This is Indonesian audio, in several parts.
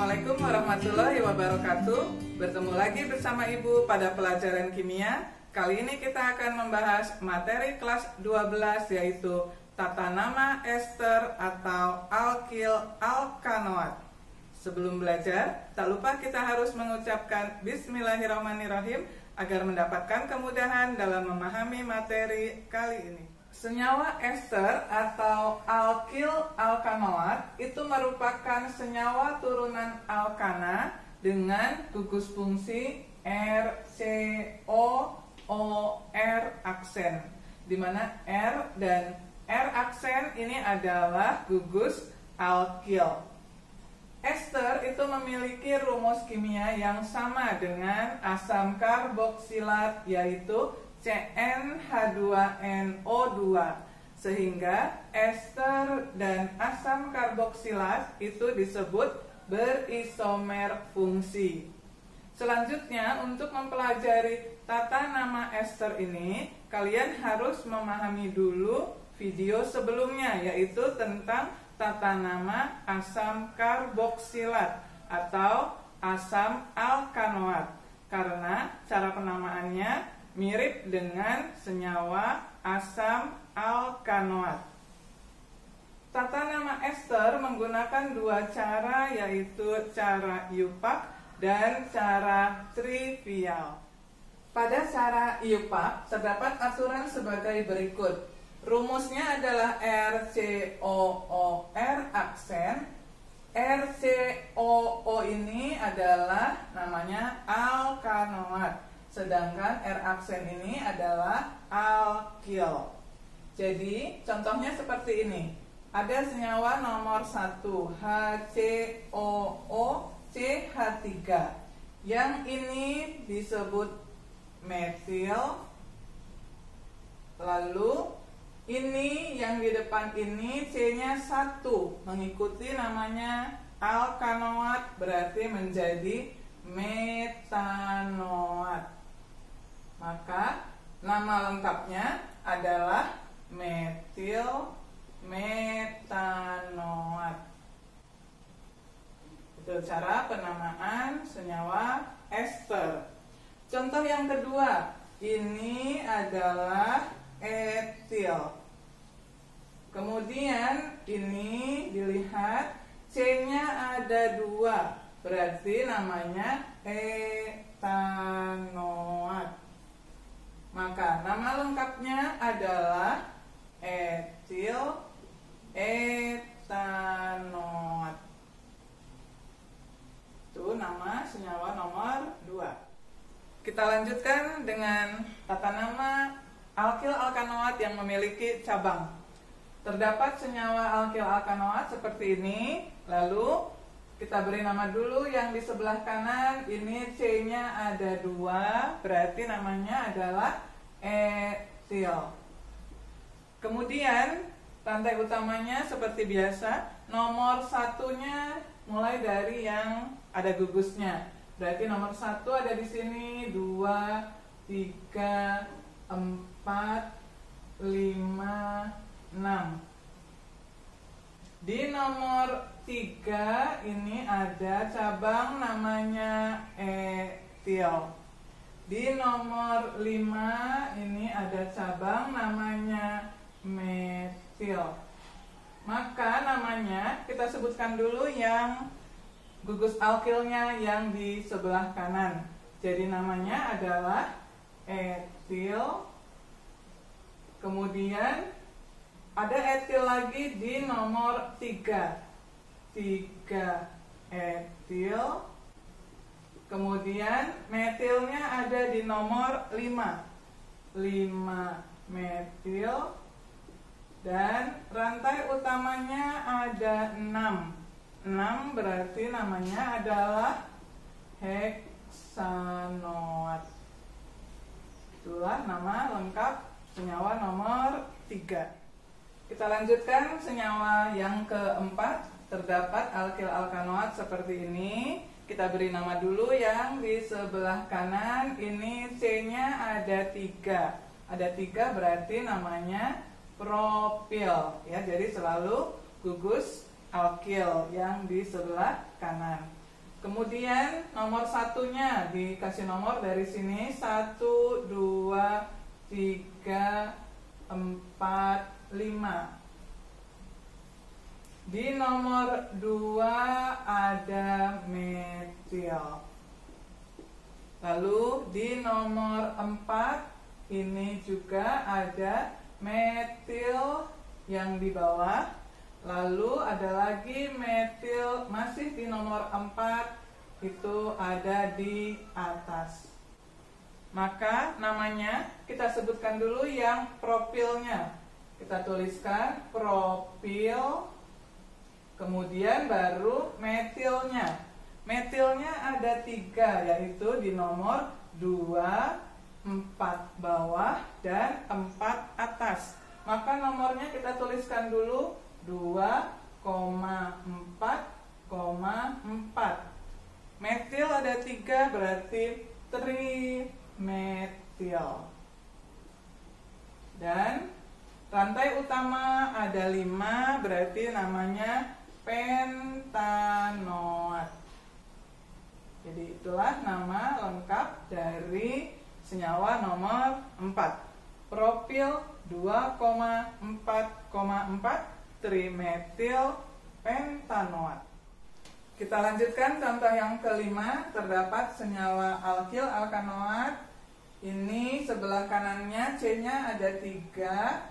Assalamualaikum warahmatullahi wabarakatuh. Bertemu lagi bersama Ibu pada pelajaran kimia. Kali ini kita akan membahas materi kelas 12 yaitu tata nama ester atau alkil alkanoat. Sebelum belajar, tak lupa kita harus mengucapkan Bismillahirrahmanirrahim agar mendapatkan kemudahan dalam memahami materi kali ini. Senyawa ester atau alkil alkanoat itu merupakan senyawa turunan alkana dengan gugus fungsi RCOOR aksen, di mana R dan R aksen ini adalah gugus alkil. Ester itu memiliki rumus kimia yang sama dengan asam karboksilat yaitu CnH2NO2, sehingga ester dan asam karboksilat itu disebut berisomer fungsi. Selanjutnya, untuk mempelajari tata nama ester ini, kalian harus memahami dulu video sebelumnya, yaitu tentang tata nama asam karboksilat atau asam alkanoat, karena cara penamaannya mirip dengan senyawa asam alkanoat. Tata nama ester menggunakan dua cara, yaitu cara IUPAC dan cara trivial. Pada cara IUPAC terdapat aturan sebagai berikut. Rumusnya adalah RCOOR aksen. RCOO ini adalah namanya alkanoat, sedangkan R aksen ini adalah alkil. Jadi contohnya seperti ini. Ada senyawa nomor 1 HCOOCH3. Yang ini disebut metil. Lalu ini yang di depan ini C-nya 1, mengikuti namanya alkanoat, berarti menjadi metanoat. Maka nama lengkapnya adalah metil metanoat. Itu cara penamaan senyawa ester. Contoh yang kedua, ini adalah etil. Kemudian ini dilihat C-nya ada 2, berarti namanya etanoat. Maka nama lengkapnya adalah etil etanoat. Itu nama senyawa nomor 2. Kita lanjutkan dengan tata nama alkil alkanoat yang memiliki cabang. Terdapat senyawa alkil alkanoat seperti ini. Lalu kita beri nama dulu yang di sebelah kanan. Ini C-nya ada 2, berarti namanya adalah etil. Kemudian rantai utamanya seperti biasa. Nomor 1-nya mulai dari yang ada gugusnya. Berarti nomor 1 ada di sini 2, 3, 4, 5, 6. Di nomor 3 ini ada cabang namanya etil. Di nomor 5 ini ada cabang namanya metil. Maka namanya kita sebutkan dulu yang gugus alkilnya yang di sebelah kanan. Jadi namanya adalah etil. Kemudian ada etil lagi di nomor 3. 3 etil. Kemudian metilnya ada di nomor 5. 5 metil. Dan rantai utamanya ada 6. 6 berarti namanya adalah heksanoat. Itulah nama lengkap senyawa nomor 3. Kita lanjutkan senyawa yang keempat. Terdapat alkil alkanoat seperti ini. Kita beri nama dulu yang di sebelah kanan. Ini C-nya ada 3. Ada 3 berarti namanya propil. Ya, jadi selalu gugus alkil yang di sebelah kanan. Kemudian nomor satunya dikasih nomor dari sini 1, 2, 3, 4, 5. Di nomor 2 ada metil. Lalu di nomor 4 ini juga ada metil yang di bawah. Lalu ada lagi metil masih di nomor 4, itu ada di atas. Maka namanya kita sebutkan dulu yang propilnya. Kita tuliskan propil, kemudian baru metilnya. Metilnya ada 3, yaitu di nomor 2, 4 bawah, dan 4 atas. Maka nomornya kita tuliskan dulu 2,4,4. Metil ada 3, berarti trimetil. Dan rantai utama ada 5, berarti namanya pentanoat. Jadi itulah nama lengkap dari senyawa nomor 4. Propil 2,4,4 trimetil pentanoat. Kita lanjutkan contoh yang kelima. Terdapat senyawa alkil alkanoat. Ini sebelah kanannya C-nya ada 3.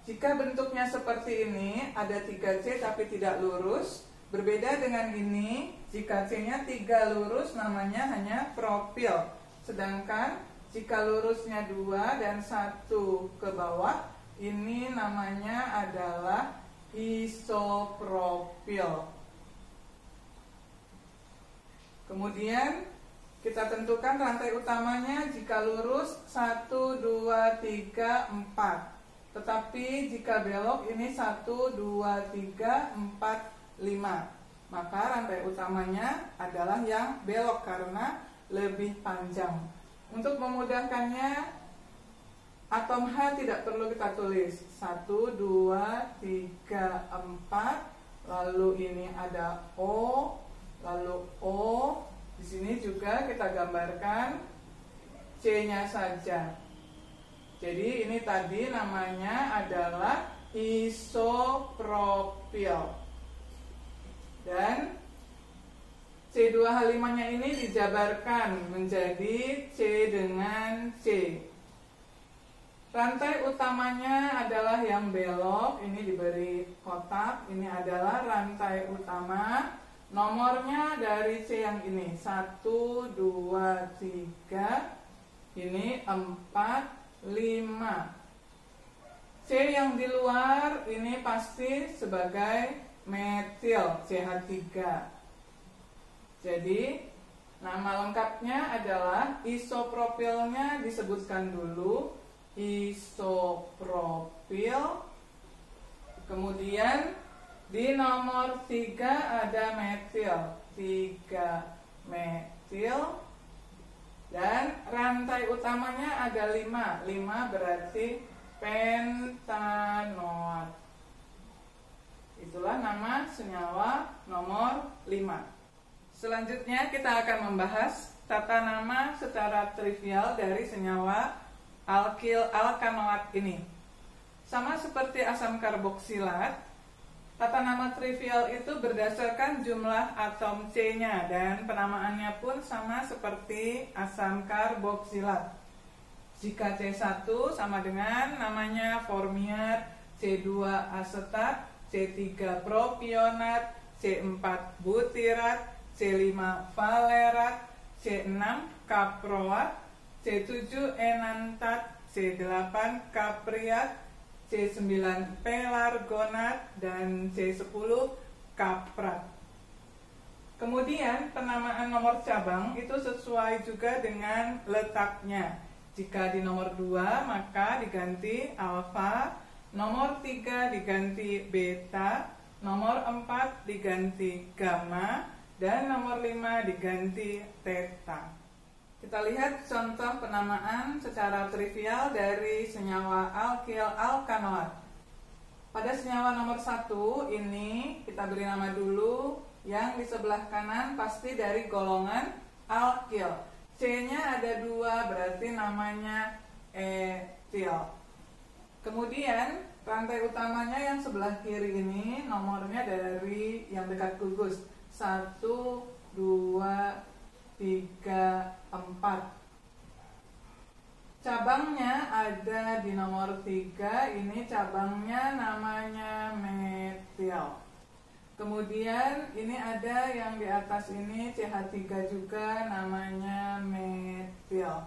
Jika bentuknya seperti ini, ada 3C tapi tidak lurus. Berbeda dengan ini, jika C-nya 3 lurus namanya hanya propil. Sedangkan jika lurusnya 2 dan 1 ke bawah, ini namanya adalah isopropil. Kemudian kita tentukan rantai utamanya. Jika lurus 1, 2, 3, 4. Tetapi jika belok ini 1, 2, 3, 4, 5. Maka rantai utamanya adalah yang belok karena lebih panjang. Untuk memudahkannya, atom H tidak perlu kita tulis 1, 2, 3, 4. Lalu ini ada O, lalu O. Di sini juga kita gambarkan C-nya saja. Jadi ini tadi namanya adalah isopropil. Dan C2H5-nya ini dijabarkan menjadi C dengan C. Rantai utamanya adalah yang belok, ini diberi kotak, ini adalah rantai utama. Nomornya dari C yang ini 1, 2, 3, ini 4, 5. C yang di luar ini pasti sebagai metil, CH3. Jadi nama lengkapnya adalah isopropilnya disebutkan dulu, isopropil. Kemudian di nomor 3 ada metil, 3 metil. Dan rantai utamanya ada 5, 5 berarti pentanoat. Itulah nama senyawa nomor 5. Selanjutnya kita akan membahas tata nama secara trivial dari senyawa alkil alkanoat ini. Sama seperti asam karboksilat, tata nama trivial itu berdasarkan jumlah atom C-nya dan penamaannya pun sama seperti asam karboksilat. Jika C1 sama dengan namanya formiat, C2 asetat, C3 propionat, C4 butirat, C5 valerat, C6 kaproat, C7 enantat, C8 kapriat, C9 pelargonat, dan C10 kaprat. Kemudian penamaan nomor cabang itu sesuai juga dengan letaknya. Jika di nomor 2 maka diganti alfa, nomor 3 diganti beta, nomor 4 diganti gamma, dan nomor 5 diganti theta. Kita lihat contoh penamaan secara trivial dari senyawa alkil alkanoat. Pada senyawa nomor 1 ini kita beri nama dulu yang di sebelah kanan pasti dari golongan alkil. C-nya ada 2, berarti namanya etil. Kemudian rantai utamanya yang sebelah kiri ini nomornya dari yang dekat gugus 1, 2, 3, 4. Cabangnya ada di nomor 3, ini cabangnya namanya metil. Kemudian ini ada yang di atas ini CH3 juga namanya metil.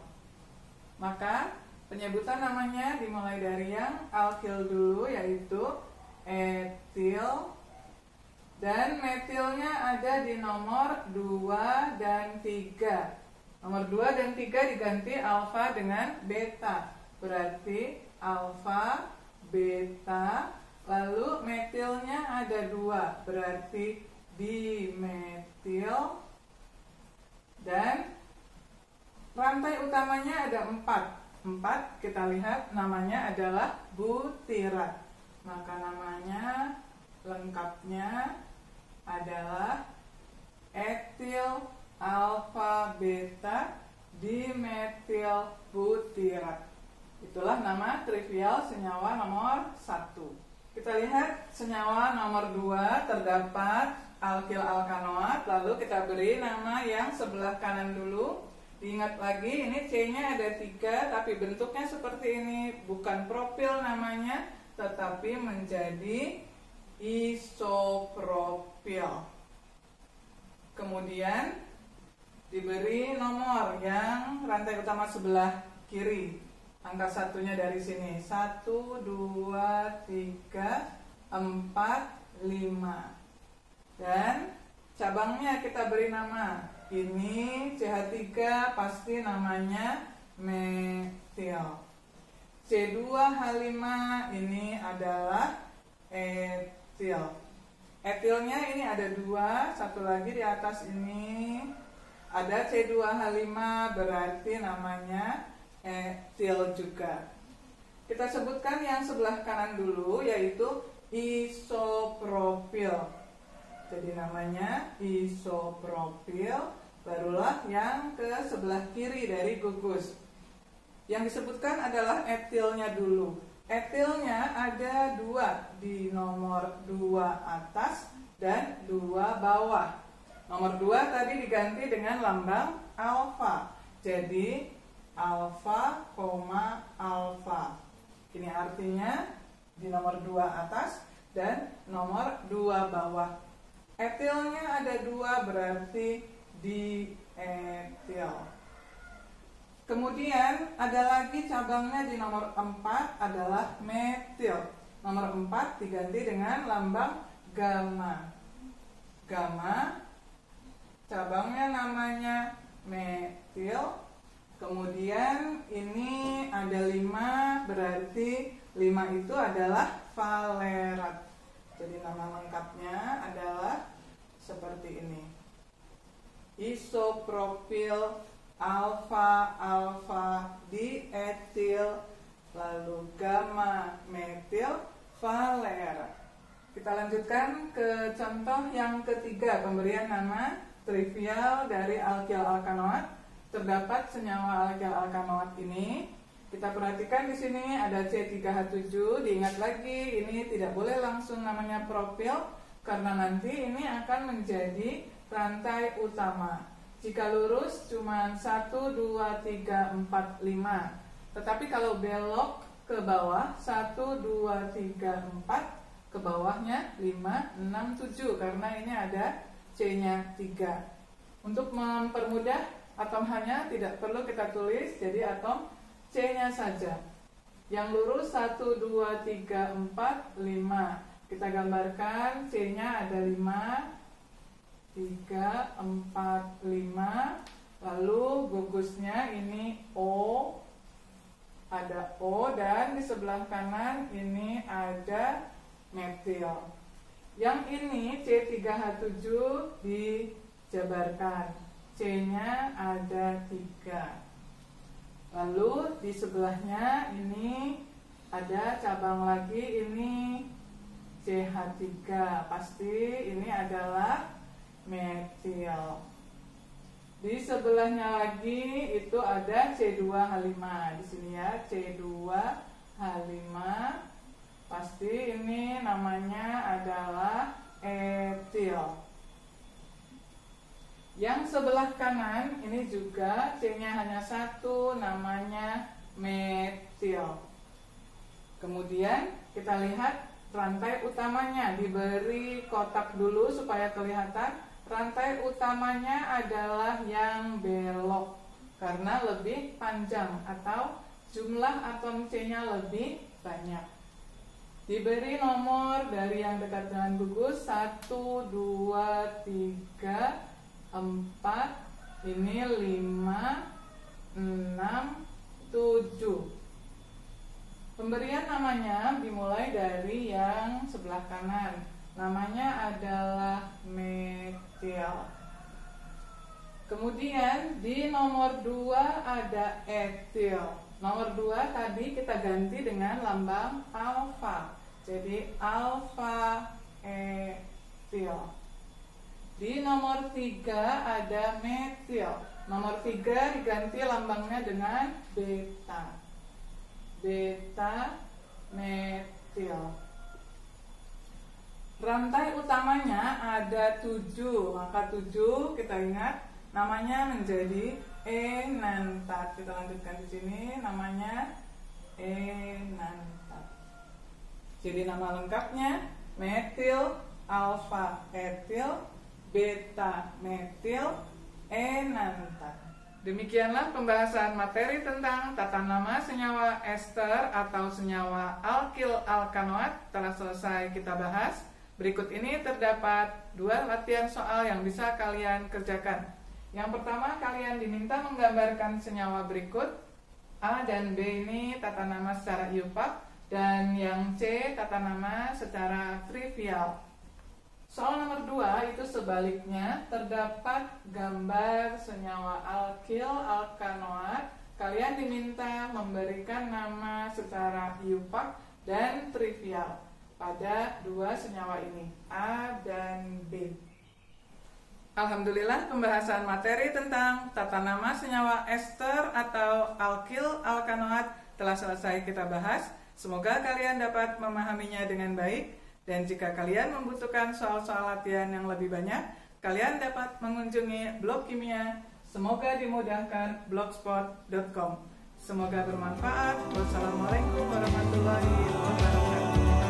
Maka penyebutan namanya dimulai dari yang alkil dulu, yaitu etil. Dan metilnya ada di nomor 2 dan 3. Nomor 2 dan 3 diganti alfa dengan beta. Berarti alfa, beta, lalu metilnya ada 2. Berarti dimetil. Dan rantai utamanya ada 4. Kita lihat namanya adalah butirat. Maka namanya lengkapnya adalah etil alfa beta dimetil butirat. Itulah nama trivial senyawa nomor 1. Kita lihat senyawa nomor 2, terdapat alkil alkanoat. Lalu kita beri nama yang sebelah kanan dulu. Diingat lagi, ini C-nya ada 3, tapi bentuknya seperti ini. Bukan propil namanya, tetapi menjadi isopropil. Kemudian diberi nomor yang rantai utama sebelah kiri. Angka satunya dari sini 1, 2, 3, 4, 5. Dan cabangnya kita beri nama. Ini CH3 pasti namanya metil. C2H5 ini adalah etil. Etilnya ini ada 2, satu lagi di atas ini ada C2H5, berarti namanya etil juga. Kita sebutkan yang sebelah kanan dulu, yaitu isopropil. Jadi namanya isopropil, barulah yang ke sebelah kiri dari gugus. Yang disebutkan adalah etilnya dulu. Etilnya ada 2 di nomor 2 atas dan 2 bawah. Nomor 2 tadi diganti dengan lambang alfa. Jadi alfa, alfa. Ini artinya di nomor 2 atas dan nomor 2 bawah. Etilnya ada 2, berarti dietil. Kemudian ada lagi cabangnya di nomor 4 adalah metil. Nomor 4 diganti dengan lambang gamma. Gamma cabangnya namanya metil. Kemudian ini ada 5, berarti 5 itu adalah valerat. Jadi nama lengkapnya adalah seperti ini. Isopropil alfa dietil, lalu gamma metil valerat. Kita lanjutkan ke contoh yang ketiga, pemberian nama trivial dari alkil alkanoat. Terdapat senyawa alkil alkanoat ini. Kita perhatikan di sini ada C3H7. Diingat lagi, ini tidak boleh langsung namanya propil karena nanti ini akan menjadi rantai utama. Jika lurus cuma 1, 2, 3, 4, 5. Tetapi kalau belok ke bawah 1, 2, 3, 4, ke bawahnya 5, 6, 7 karena ini ada C-nya 3. Untuk mempermudah, atom H-nya tidak perlu kita tulis, jadi atom C-nya saja. Yang lurus 1, 2, 3, 4, 5. Kita gambarkan C-nya ada 5, 3, 4, 5. Lalu gugusnya ini O. Ada O dan di sebelah kanan ini ada metil. Yang ini C3H7 dijabarkan. C-nya ada 3. Lalu di sebelahnya ini ada cabang lagi, ini CH3. Pasti ini adalah metil. Di sebelahnya lagi itu ada C2H5. Di sini ya, C2H5. Pasti ini namanya adalah etil. Yang sebelah kanan ini juga C-nya hanya satu, namanya metil. Kemudian kita lihat rantai utamanya, diberi kotak dulu supaya kelihatan. Rantai utamanya adalah yang belok karena lebih panjang atau jumlah atom C-nya lebih banyak. Diberi nomor dari yang dekat dengan gugus 1, 2, 3, 4, ini 5, 6, 7. Pemberian namanya dimulai dari yang sebelah kanan. Namanya adalah metil. Kemudian di nomor 2 ada etil. Nomor 2 tadi kita ganti dengan lambang alfa. Jadi alfa etil. Di nomor 3 ada metil. Nomor 3 diganti lambangnya dengan beta. Beta metil. Rantai utamanya ada 7, maka 7 kita ingat namanya menjadi enantat. Kita lanjutkan di sini, namanya enantat. Jadi nama lengkapnya metil alfa etil beta metil enantat. Demikianlah pembahasan materi tentang tata nama senyawa ester atau senyawa alkil alkanoat telah selesai kita bahas. Berikut ini terdapat 2 latihan soal yang bisa kalian kerjakan. Yang pertama, kalian diminta menggambarkan senyawa berikut. A dan B ini tata nama secara IUPAC, dan yang C tata nama secara trivial. Soal nomor 2 itu sebaliknya, terdapat gambar senyawa alkil alkanoat. Kalian diminta memberikan nama secara IUPAC dan trivial pada 2 senyawa ini, A dan B. Alhamdulillah, pembahasan materi tentang tata nama senyawa ester atau alkil alkanoat telah selesai kita bahas. Semoga kalian dapat memahaminya dengan baik. Dan jika kalian membutuhkan soal-soal latihan yang lebih banyak, kalian dapat mengunjungi blog kimia. Semoga dimudahkan blogspot.com. Semoga bermanfaat. Wassalamualaikum warahmatullahi wabarakatuh.